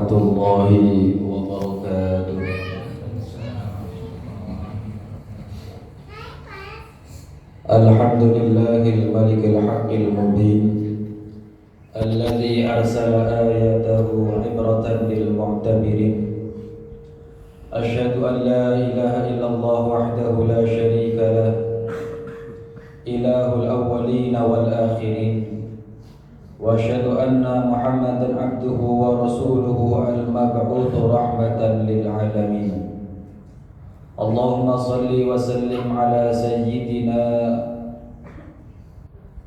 warahmatullahi wabarakatuh. Alhamdulillahil malikil haqqil mubin alladzi arsala ayatahu ibratan lil mu'tabirin. Asyhadu an la ilaha illallah wahdahu la syarika lah, ilahul awwalin wal akhirin. Wa asyhadu anna Muhammadan abduhu wa rasuluhu al-mab'utsu rahmatan lil alamin. Allahumma salli wa sallim ala sayyidina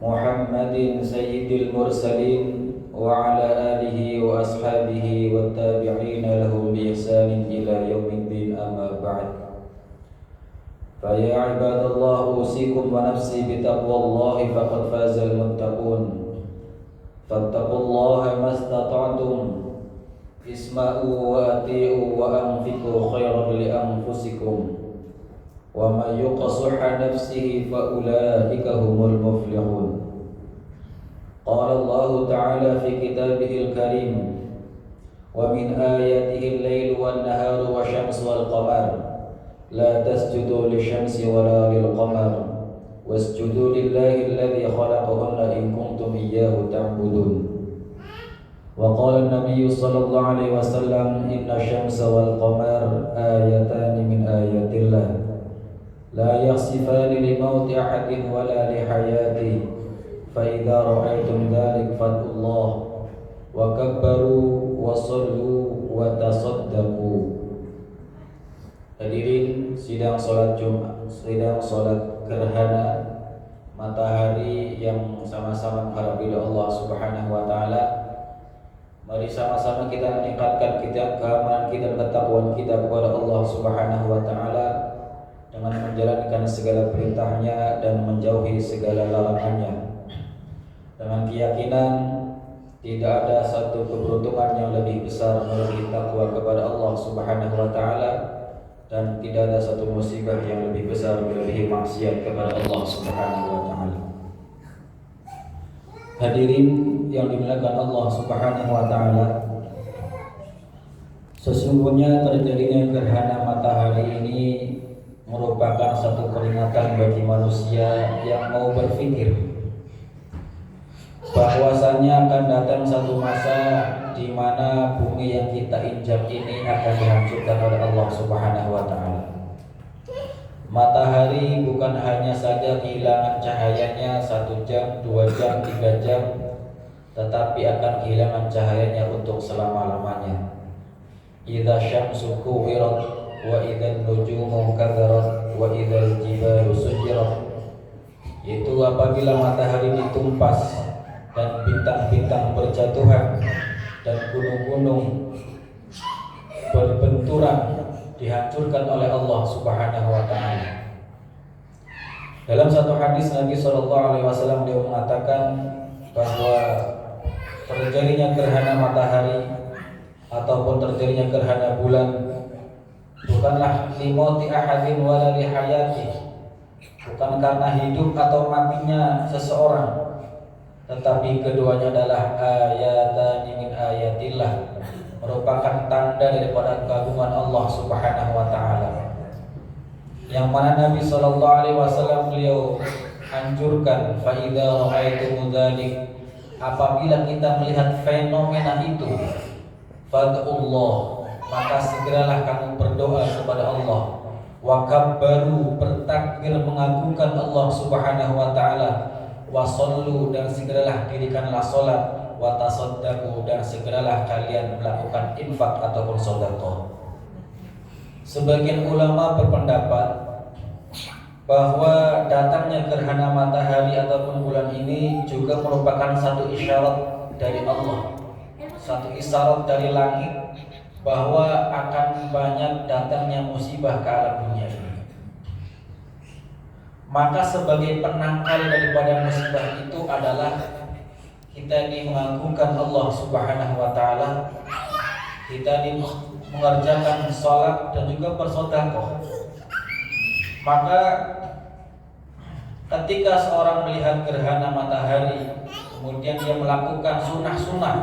Muhammadin sayyidil mursalin wa ala alihi wa ashabihi wa tabi'ina lahum bi ihsanin ila yaumiddin, amma ba'd. Fa ya ibadallah, usikum wa nafsi bi taqwallahi faqad fazal muttaqun. Fattaqullaha mastata'tum, isma'u wa ati'u wa anfiqu khairan li anfusikum, wa man yuqassuha nafsihi fa ulaika humul muflihun. Qala Allah ta'ala fi kitabihil karim, wa min ayatihi al-lailu wan naharu wasyamsu wal qamar la tasjudu lisyamsi wala lil qamar wasjudu lillahi alladhi khalaqahunna in kuntum iyyahu ta'budun. Wa qala an-nabiy sallallahu alaihi wasallam, inna syamsa wal qamar ayatan min ayatillah la yakhsifani li mauti ahadin wala li hayati, fa idza ra'aytum dhalik fadullah wa kabbaru wa sallu wa tasaddaqu. Hadirin sidang salat Jumat, sidang salat gerhana matahari yang sama-sama mengharap ridha Allah Subhanahu wa taala. Mari sama-sama kita meningkatkan keamanan kita dan ketakwaan kita kepada Allah Subhanahu wa taala dengan menjalankan segala perintahnya dan menjauhi segala larangannya, dengan keyakinan tidak ada satu keberuntungan yang lebih besar melebihi takwa kepada Allah Subhanahu wa taala, dan tidak ada satu musibah yang lebih besar melebihi maksiat kepada Allah Subhanahu wa taala. Hadirin yang dimuliakan Allah Subhanahu wa taala, sesungguhnya terjadinya gerhana matahari ini merupakan satu peringatan bagi manusia yang mau berpikir bahwasanya akan datang satu masa di mana bumi yang kita injak ini akan dihancurkan oleh Allah Subhanahu wa taala. Matahari bukan hanya saja kehilangan cahayanya 1 jam, 2 jam, 3 jam, tetapi akan kehilangan cahayanya untuk selama-lamanya. Idza syamsu kuwirat wa idzan nujumu kadarat wa idzal jibalu sujirat. Itu apabila matahari ditumpas dan bintang-bintang berjatuhan dan gunung-gunung berbenturan, dihancurkan oleh Allah Subhanahu wa taala. Dalam satu hadis Nabi sallallahu alaihi wasallam dia mengatakan bahwa terjadinya gerhana matahari ataupun terjadinya gerhana bulan bukanlah limauti ahadin wala li hayati, bukan karena hidup atau matinya seseorang, tetapi keduanya adalah ayatan min ayatillah, merupakan tanda daripada keagungan Allah Subhanahu wa taala, yang mana Nabi sallallahu alaihi wasallam beliau anjurkan, fa idza ra'aitum dzalik, apabila kita melihat fenomena itu, fad'ullah, maka segeralah kamu berdoa kepada Allah, wa kabbaru, bertakbir mengagungkan Allah Subhanahu wa taala, wa sallu, dan segeralah dirikanlah salat, wa tasaddaqu, dan segeralah kalian melakukan infak ataupun sedekah. Sebagian ulama berpendapat bahwa datangnya gerhana matahari ataupun bulan ini juga merupakan satu isyarat dari Allah, satu isyarat dari langit bahwa akan banyak datangnya musibah ke alam dunia ini. Maka sebagai penangkal daripada musibah itu adalah kita ini mengagungkan Allah Subhanahu wa taala, kita ini mengerjakan sholat dan juga bersedekah. Maka ketika seorang melihat gerhana matahari, kemudian dia melakukan sunnah-sunnah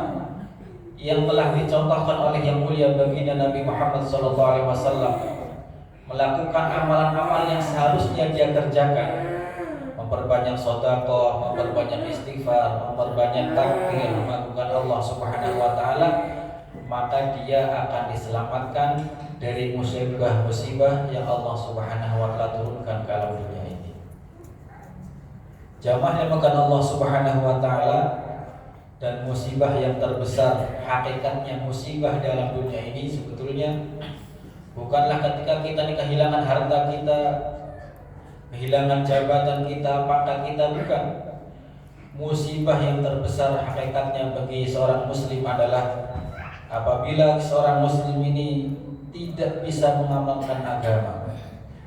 yang telah dicontohkan oleh yang mulia baginda Nabi Muhammad SAW, melakukan amalan-amalan yang seharusnya dia kerjakan, memperbanyak sedekah, memperbanyak istighfar, memperbanyak takbir, melakukan Allah Subhanahu wa taala, maka dia akan diselamatkan dari musibah-musibah yang Allah Subhanahu wa taala turunkan ke alam dunia ini. Jamaah yang dimuliakan Allah Subhanahu wa taala, dan musibah yang terbesar, hakikatnya musibah dalam dunia ini sebetulnya bukanlah ketika kita kehilangan harta kita, kehilangan jabatan kita, pangkat kita, bukan. Musibah yang terbesar hakikatnya bagi seorang muslim adalah apabila seorang muslim ini tidak bisa mengamalkan agama.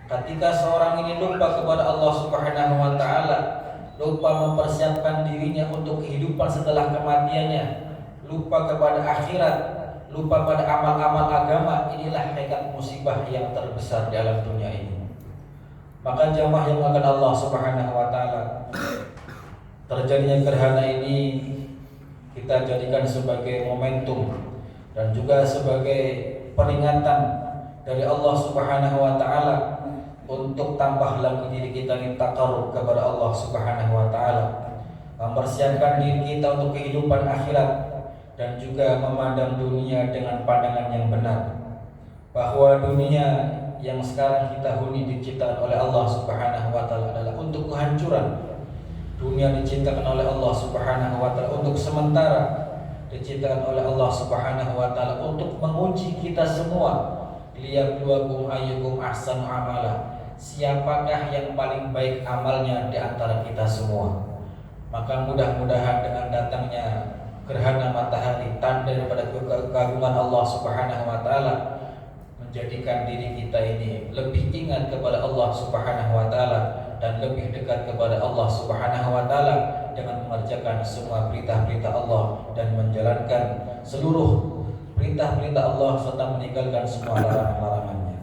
Ketika seorang ini lupa kepada Allah Subhanahu wa taala, lupa mempersiapkan dirinya untuk kehidupan setelah kematiannya, lupa kepada akhirat, lupa pada amal-amal agama, inilah hakikat musibah yang terbesar dalam dunia ini. Maka jamaah yang akan Allah Subhanahu wa taala, terjadinya gerhana ini kita jadikan sebagai momentum dan juga sebagai peringatan dari Allah Subhanahu wa taala untuk tambah lagi diri kita ini taqarrub kepada Allah Subhanahu wa taala, mempersiapkan diri kita untuk kehidupan akhirat dan juga memandang dunia dengan pandangan yang benar, bahwa dunia yang sekarang kita huni diciptakan oleh Allah Subhanahu wa taala adalah untuk kehancuran. Dunia diciptakan oleh Allah Subhanahu wa taala untuk sementara, diciptakan oleh Allah Subhanahu wa taala untuk menguji kita semua. Liyabluwakum ayyukum ahsanu amala. Siapakah yang paling baik amalnya di antara kita semua? Maka mudah-mudahan dengan datangnya gerhana matahari, tanda daripada keagungan Allah Subhanahu wa taala, menjadikan diri kita ini lebih ingat kepada Allah Subhanahu wa taala dan lebih dekat kepada Allah Subhanahu wa taala dengan mengerjakan semua perintah-perintah Allah dan menjalankan seluruh perintah-perintah Allah serta meninggalkan semua larangan-larangannya.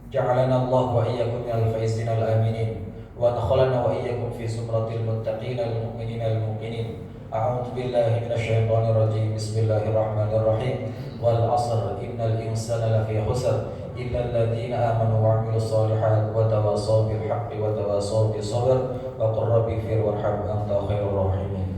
Ja'alana Allah wa iyyakum minal faizin al-aminin wa adkhalana wa iyyakum fi sumratil muttaqin al-mu'minin al-muqinin. A'udzu billahi minasyaitonir rajim. Bismillahirrahmanirrahim. Wal 'asr innal insana lafi khusr illal ladzina amanu wa 'amilus shalihat wa tawassaw bil haqqi wa tawassaw bis sabr wa qur rabbi fir warham anta khairur rahimin.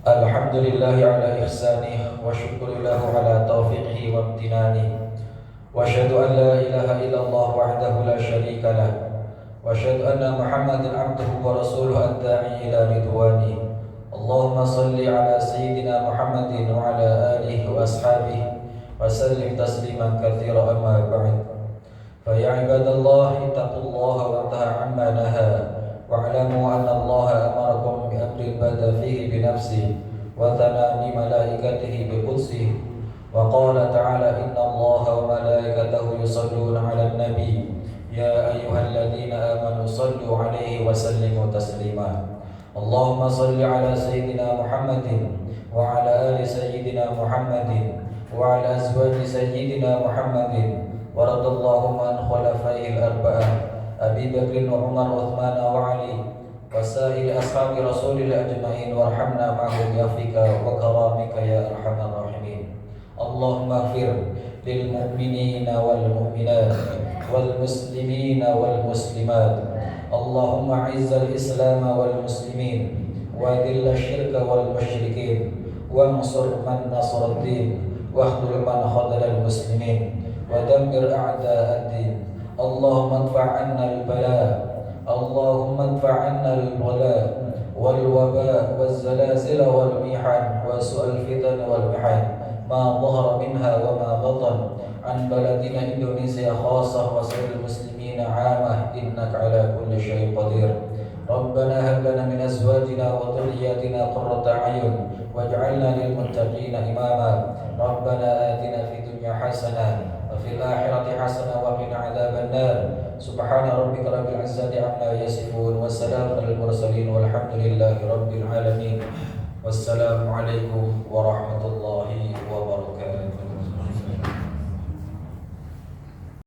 Alhamdulillahi ala ihsanih wa syukru lahu ala taufiqihi wa amtinani wa asyhadu an la ilaha illallah wahdahu la syarika lah wa asyhadu anna Muhammadan abduhu wa rasuluhu ad-da'i ila ridwani. Allahumma salli ala sayyidina Muhammadin wa ala alihi wa ashabihi wa sallim tasliman katsira, amma ba'd. Fa ya ibadallah ittaqullaha wa ta'a amma naha wa'lamu anna Allah amarakum bi amrin bada fihi bi nafsihi wa tanami malaikatihi bi qudsihi wa qala ta'ala inna Allah wa malaikatahu yusalluna 'alan nabi ya ayyuhalladzina amanu sallu 'alaihi wa sallimu taslima. Allahumma salli 'ala sayyidina Muhammadin wa 'ala ali sayyidina Muhammadin wa 'ala azwaji sayyidina Muhammadin wa radallahu an khulafaihi al-arba'ah Abi Bakr wa Umar wa Uthman wa Ali wa sa'il ashabi Rasulillah ajma'in warhamna ma'hum bi afika wa karamika ya arhamar rahimin. Allahumma ighfir lil mu'minina wal mu'minat wal muslimina wal muslimat. Allahumma izzal islam wal muslimin wa dhilla syirka wal musyrikin wa ansur man nasara ad-din wa akhdhul man khadala al muslimin wa dammir a'da ad-din. Allahumma adfa' 'anna al-bala, Allahumma adfa' 'anna al-wala wal waba waz zalazil wal mihan wa su'al fitan wal mihan ma dhahara minha wa ma batan an baladina Indonesia khassah wa sa'il muslimina 'amah innaka 'ala kulli syai'in qadir. Rabbana hab lana min azwajina wa dhurriyyatina qurrata a'yun waj'alna lil muttaqina imama. Rabbana atina fid dunya hasanah وفي الآخرة حسنة وقنا عذاب النار. سبحان ربك رب العزة عما يصفون والسلام على المرسلين والحمد لله رب العالمين. والسلام عليكم ورحمة الله